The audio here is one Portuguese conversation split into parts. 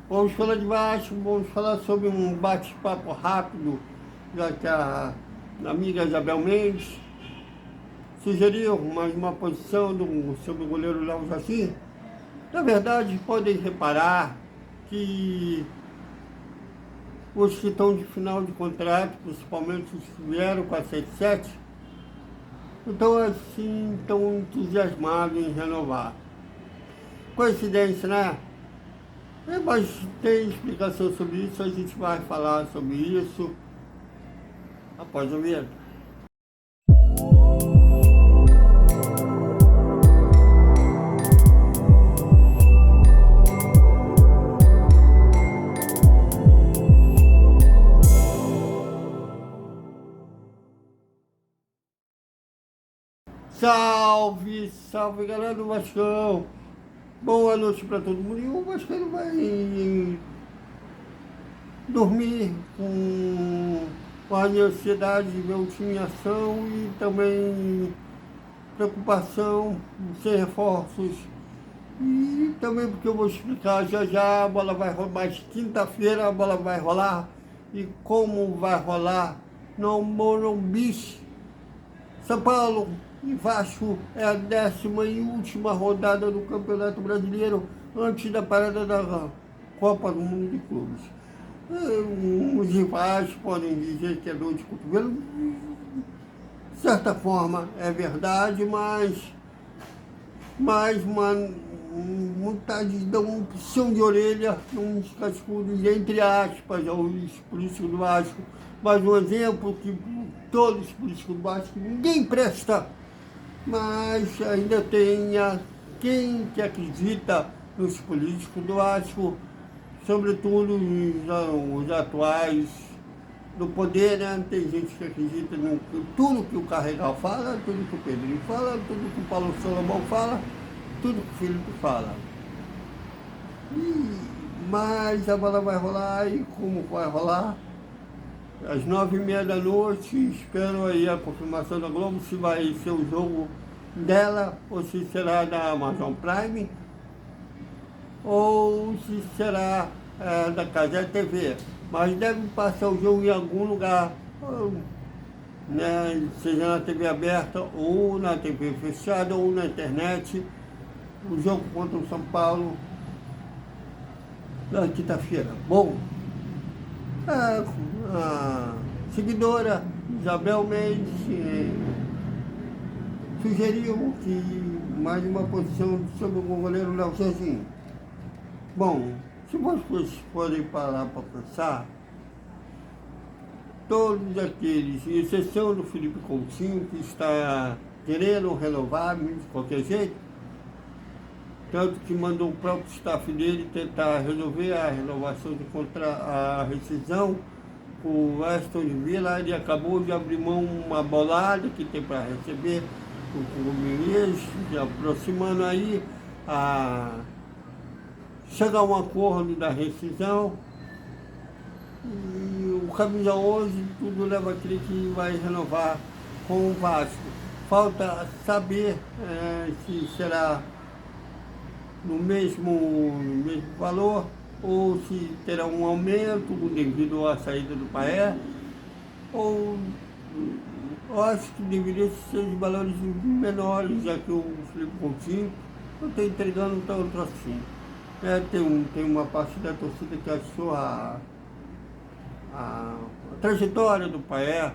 Vamos falar de Vasco, vamos falar sobre um bate-papo rápido, já que a amiga Isabel Mendes sugeriu mais uma posição sobre o goleiro Léo Jaci. Na verdade, podem reparar que os que estão de final de contrato, principalmente os que vieram com a 77, não estão assim tão entusiasmados em renovar. Coincidência, né? Mas tem explicação sobre isso, a gente vai falar sobre isso após o vinheta. Salve, salve galera do Vascão! Boa noite para todo mundo. E o Vascaíno vai dormir com a ansiedade de ver o time em ação e também preocupação, sem reforços. E também porque eu vou explicar já já, a bola vai rolar, mas quinta-feira a bola vai rolar. E como vai rolar no Morumbi. São Paulo e Vasco é a 10ª e última rodada do Campeonato Brasileiro antes da parada da Copa do Mundo de Clubes. Os rivais podem dizer que é dor de cotovelo, de certa forma é verdade, mas muita gente dá um puxão de orelha, uns cascudos, entre aspas, aos políticos do Vasco. Mais um exemplo que todos os políticos do Vasco, ninguém presta, mas ainda tem quem que acredita nos políticos do Vasco, sobretudo os atuais do poder, né? Tem gente que acredita em tudo que o Carregal fala, tudo que o Pedrinho fala, tudo que o Paulo Salomão fala, tudo que o Felipe fala. Mas a bola vai rolar e como vai rolar? Às 9h30 da noite, espero aí a confirmação da Globo, se vai ser o jogo dela, ou se será da Amazon Prime, ou se será da Casa TV. Mas deve passar o jogo em algum lugar, né, seja na TV aberta, ou na TV fechada, ou na internet, o jogo contra o São Paulo, na quinta-feira. Bom, a seguidora Isabel Mendes sugeriu que mais uma posição sobre o goleiro Léo Jaci. Bom, se vocês forem parar para pensar, todos aqueles, exceção do Felipe Coutinho, que está querendo renovar de qualquer jeito, tanto que mandou o próprio staff dele tentar resolver a renovação a rescisão com o Aston Villa, ele acabou de abrir mão uma bolada que tem para receber o Menezes, se aproximando aí chegar a um acordo da rescisão. E o camisa 11, tudo leva a crer que vai renovar com o Vasco. Falta saber se será no mesmo valor, ou se terá um aumento devido à saída do Paé, ou eu acho que deveria ser de valores menores, já que o Felipe Coutinho não está entregando tanto assim. Tem uma parte da torcida que achou a trajetória do Paé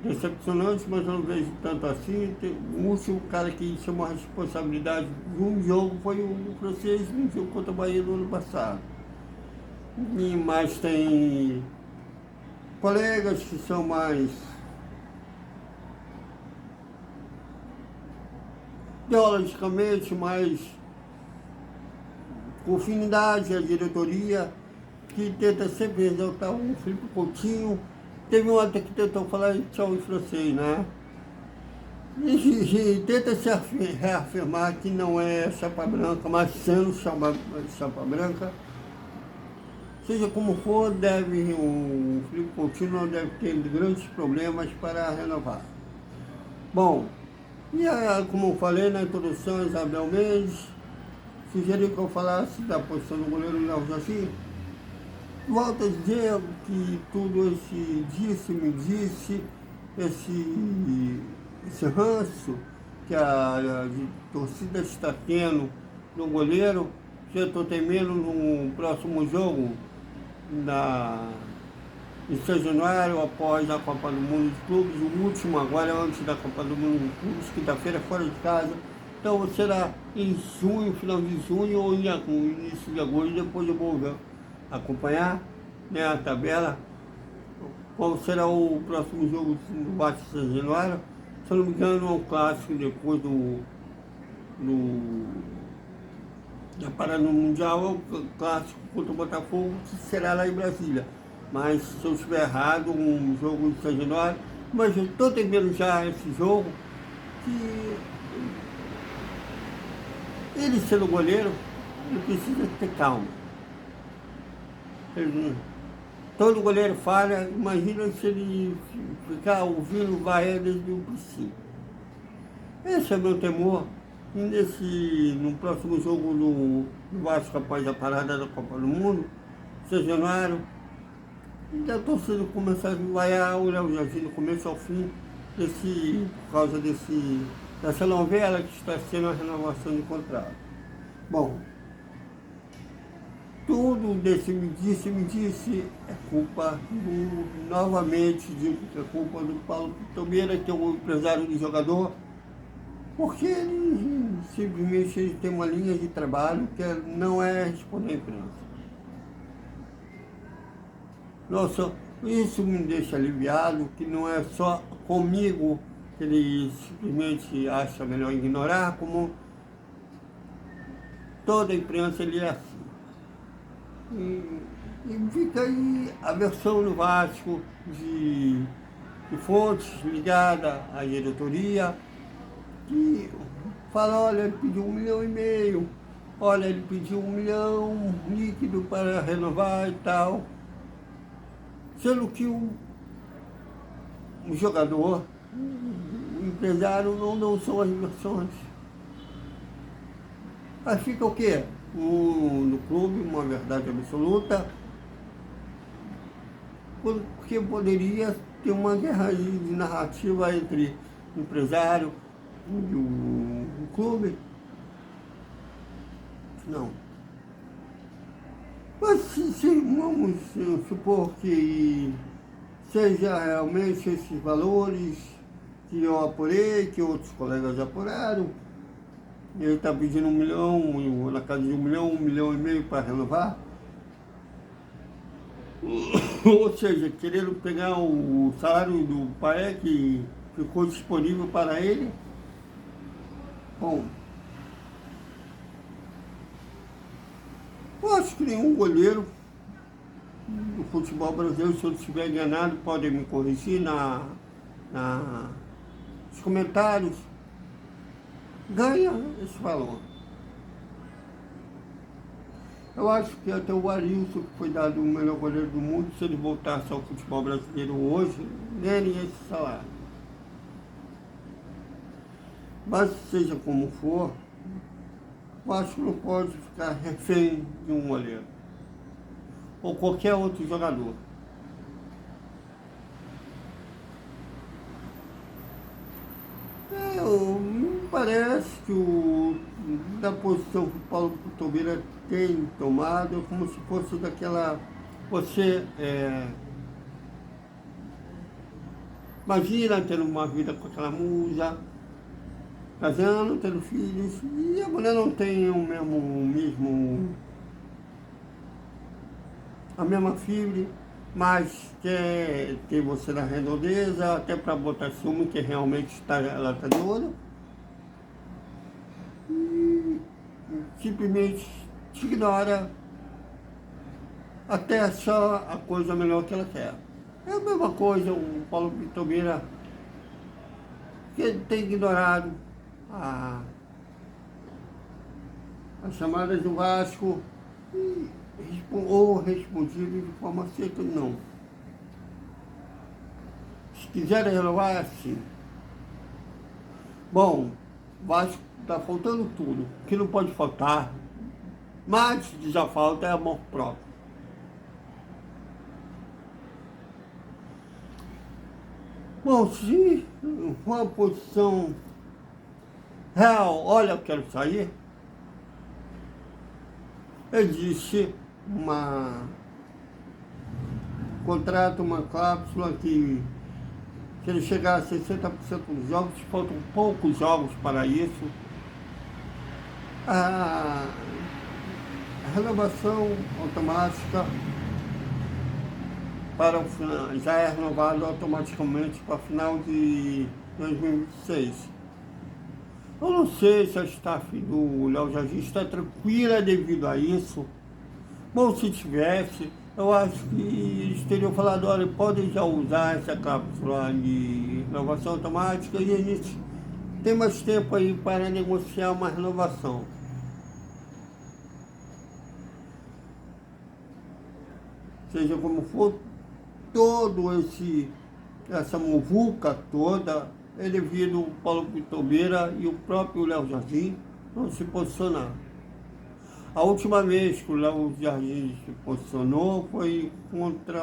decepcionante, mas eu não vejo tanto assim. O último cara que chamou a responsabilidade de um jogo foi o francês no jogo contra o Bahia no ano passado. Mas tem colegas que são mais ideologicamente mais com afinidade à diretoria, que tenta sempre exaltar o Felipe Coutinho. Teve um outro que tentou falar tchau em francês, né? E tenta se reafirmar que não é chapa branca, mas sendo chapa branca. Seja como for, o Felipe Coutinho não deve ter grandes problemas para renovar. Bom, como eu falei na introdução, Isabel Mendes sugeriu que eu falasse da posição do goleiro Léo Jardim. Volto a dizer que tudo esse disse-me disse, esse ranço que a torcida está tendo no goleiro, já estou temendo no próximo jogo em São Januário, após a Copa do Mundo de Clubes, o último agora antes da Copa do Mundo de Clubes, quinta-feira fora de casa. Então será em junho, final de junho ou início de agosto, depois eu vou acompanhar, né, a tabela, qual será o próximo jogo do Vasco de São Januário. Se eu não me engano, é um clássico depois da parada no Mundial, é o clássico contra o Botafogo, que será lá em Brasília. Mas se eu estiver errado, um jogo de São Januário, mas eu estou temendo já esse jogo, que ele sendo goleiro, ele precisa ter calma. Todo goleiro falha, imagina se ele ficar ouvindo vai desde o princípio. Esse é meu temor. E no próximo jogo do Vasco após a parada da Copa do Mundo, São Januário, e a torcida começar a vaiar o Léo Jardim do começo ao fim, por causa dessa novela que está sendo a renovação de contrato. Bom, tudo desse me disse é culpa novamente digo que é culpa do Paulo Pitomeira, que é o empresário do jogador, porque ele simplesmente tem uma linha de trabalho que não é responder à imprensa. Nossa, isso me deixa aliviado, que não é só comigo que ele simplesmente acha melhor ignorar, como toda a imprensa ele é assim. E fica aí a versão do Vasco de fontes ligadas à diretoria, que fala, olha, ele pediu 1,5 milhão, olha, ele pediu 1 milhão líquido para renovar e tal. Sendo que o jogador, o empresário não são as versões. Aí fica o quê? No clube, uma verdade absoluta, porque poderia ter uma guerra de narrativa entre o empresário e o clube. Não. Mas se vamos supor que seja realmente esses valores que eu apurei, que outros colegas apuraram, ele está pedindo 1 milhão, na casa de 1 milhão, 1,5 milhão para renovar. Ou seja, querendo pegar o salário do pai que ficou disponível para ele. Bom, eu acho que nenhum goleiro do futebol brasileiro, se eu estiver enganado, podem me corrigir nos comentários, ganha esse valor. Eu acho que até o Arilson, que foi dado o melhor goleiro do mundo, se ele voltasse ao futebol brasileiro hoje, ganharia esse salário. Mas seja como for, eu acho que não pode ficar refém de um goleiro ou qualquer outro jogador. Me parece que da posição que o Paulo Pitomeira tem tomado é como se fosse daquela... Imagina tendo uma vida com aquela musa, casando, tendo filhos, e a mulher não tem a mesma fibra, mas quer ter você na redondeza, até para botar ciúme, que realmente ela está de olho, e simplesmente te ignora até achar a coisa melhor que ela quer. É a mesma coisa o Paulo Pitomeira, que ele tem ignorado as chamadas do Vasco ou respondido de forma certa, não. Se quiserem renovar, é assim. Bom, Vasco está faltando tudo. O que não pode faltar Mas o que já falta é amor próprio. Bom, se uma posição real, olha, eu quero sair, existe contrato, uma cláusula que se ele chegar a 60% dos jogos, faltam poucos jogos para isso, a renovação automática para o final, já é renovado automaticamente para o final de 2026. Eu não sei se a staff do Léo Jardim está tranquila devido a isso. Bom, se tivesse, eu acho que eles teriam falado, olha, podem já usar essa cápsula de renovação automática e a gente tem mais tempo aí para negociar uma renovação. Seja como for, essa muvuca toda é devido ao Paulo Pitobeira e o próprio Léo Jardim não se posicionar. A última vez que o Léo Jardim se posicionou foi contra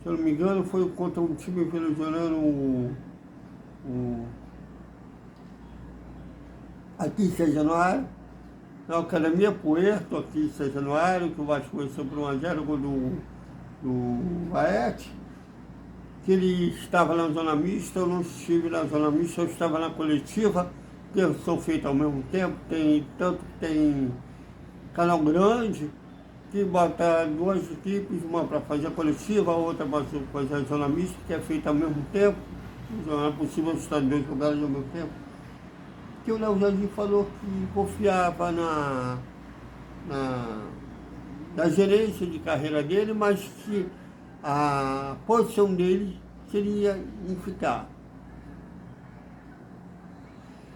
se eu não me engano, foi contra um time venezuelano, aqui em São Januário, na Academia Puerto, aqui em São Januário, que o Vasco venceu por 1-0, gol do Baete, que ele estava na zona mista, eu não estive na zona mista, eu estava na coletiva, que são feitos ao mesmo tempo, tem canal grande, que bota duas equipes, uma para fazer a coletiva, a outra para fazer a zona mista, que é feita ao mesmo tempo, não é possível estar em dois lugares ao mesmo tempo. Que o Léo Jardim falou que confiava na gerência de carreira dele, mas que a posição dele seria em ficar.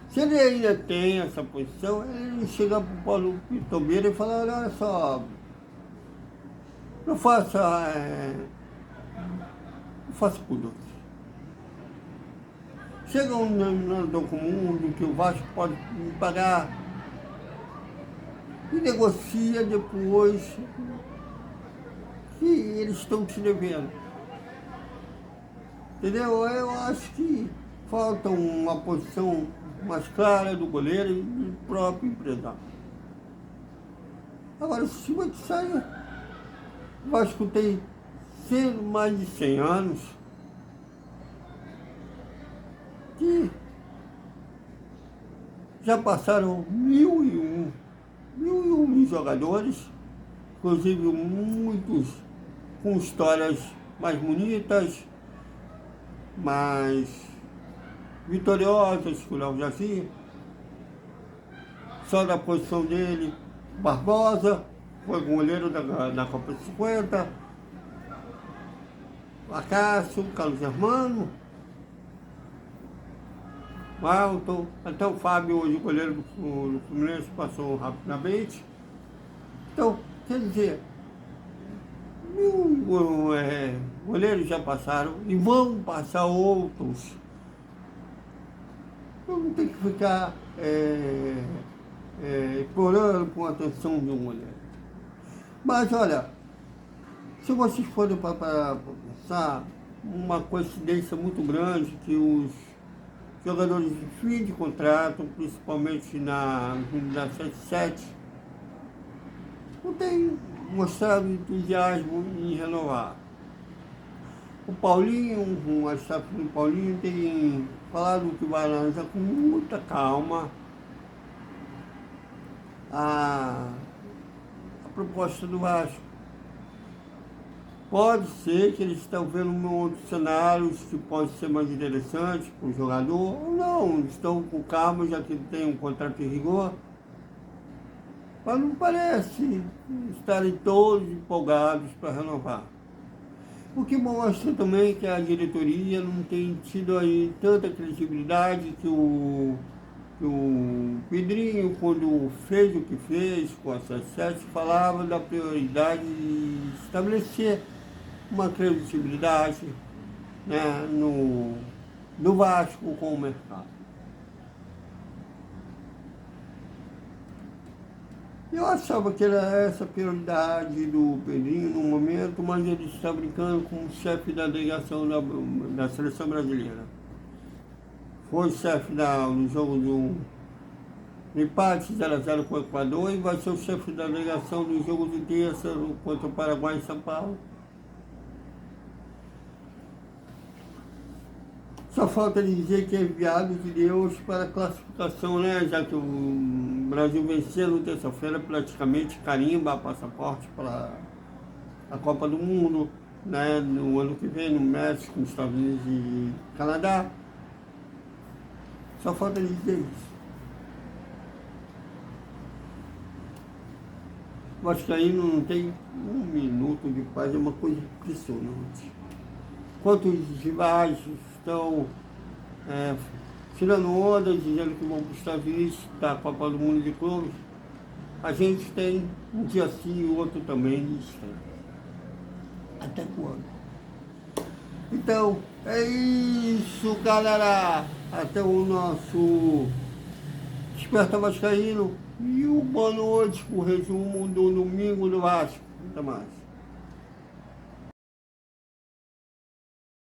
Se ele ainda tem essa posição, ele chega para o Paulo Pitobeira e fala, olha só, não faça por dois. Chega um denominador comum do que o Vasco pode me pagar e negocia depois que eles estão te devendo. Entendeu? Eu acho que falta uma posição mais clara do goleiro e do próprio empresário. Agora, se vai sair, o Vasco tem mais de 100 anos, que já passaram 1001 jogadores, inclusive muitos com histórias mais bonitas, mais vitoriosas que o Léo Jardim. Só da posição dele, Barbosa, foi goleiro da Copa 50, Acácio, Carlos Germano, Malton, até o Fábio, hoje goleiro do Fluminense, passou rapidamente. Então, quer dizer, goleiros já passaram e vão passar outros. Então não tem que ficar explorando com a atenção de um goleiro. Mas olha, se vocês forem para pensar, uma coincidência muito grande que os jogadores de fim de contrato, principalmente na 77, não tem mostrado entusiasmo em renovar. O Paulinho, a staff do Paulinho tem falado que vai analisar com muita calma a proposta do Vasco. Pode ser que eles estão vendo outros cenários que podem ser mais interessantes para o jogador, ou não, estão com calma, já que tem um contrato em rigor. Mas não parece estarem todos empolgados para renovar. O que mostra também que a diretoria não tem tido aí tanta credibilidade que o Pedrinho, quando fez o que fez com a 77, falava da prioridade de estabelecer uma credibilidade, né, do Vasco com o mercado. Eu achava que era essa a prioridade do Pedrinho no momento, mas ele está brincando com o chefe da delegação da seleção brasileira. Foi chefe no jogo do empate 0x0 com o Equador e vai ser o chefe da delegação no jogo de terça contra o Paraguai e São Paulo. Só falta dizer que é enviado de Deus para a classificação, né? Já que o Brasil venceu no terça-feira, praticamente carimba passaporte para a Copa do Mundo, né? No ano que vem, no México, nos Estados Unidos e Canadá. Só falta dizer isso. O Vascaíno não tem um minuto de paz, é uma coisa impressionante. Enquanto os rivais estão tirando onda, dizendo que vão para os Estados Unidos da Copa do Mundo de Clubes, a gente tem um dia sim e o outro também distante. Até quando? Então, é isso, galera. Até o nosso Desperta Vascaíno e o boa noite, o resumo do domingo do Vasco. Até mais.